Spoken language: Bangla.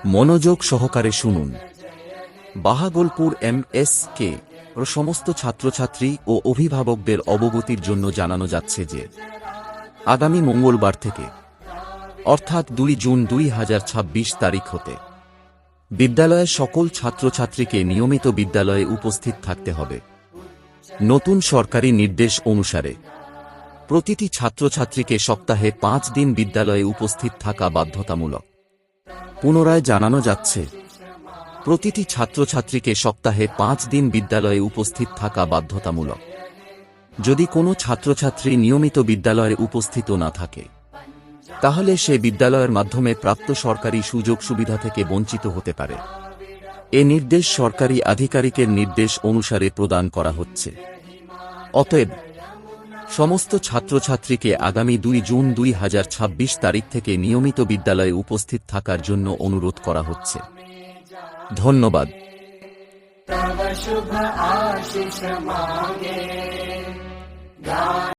মনোযোগ সহকারে শুনুন। বাহাগলপুর MSK র সমস্ত ছাত্রছাত্রী ও অভিভাবকদের অবগতির জন্য জানানো যাচ্ছে যে আগামী মঙ্গলবার থেকে অর্থাৎ 2 জুন 2026 তারিখ হতে বিদ্যালয়ের সকল ছাত্রছাত্রীকে নিয়মিত বিদ্যালয়ে উপস্থিত থাকতে হবে। নতুন সরকারি নির্দেশ অনুসারে প্রতিটি ছাত্রছাত্রীকে সপ্তাহে 5 দিন বিদ্যালয়ে উপস্থিত থাকা বাধ্যতামূলক। পুনরায় জানানো যাচ্ছে, প্রতিটি ছাত্রছাত্রীকে সপ্তাহে 5 দিন বিদ্যালয়ে উপস্থিত থাকা বাধ্যতামূলক। যদি কোনো ছাত্রছাত্রী নিয়মিত বিদ্যালয়ে উপস্থিত না থাকে, তাহলে সে বিদ্যালয়ের মাধ্যমে প্রাপ্ত সরকারি সুযোগ সুবিধা থেকে বঞ্চিত হতে পারে। এ নির্দেশ সরকারি আধিকারিকের নির্দেশ অনুসারে প্রদান করা হচ্ছে। অতএব সমস্ত ছাত্রছাত্রীকে আগামী 2 জুন 2026 তারিখ থেকে নিয়মিত বিদ্যালয়ে উপস্থিত থাকার জন্য অনুরোধ করা হচ্ছে। ধন্যবাদ।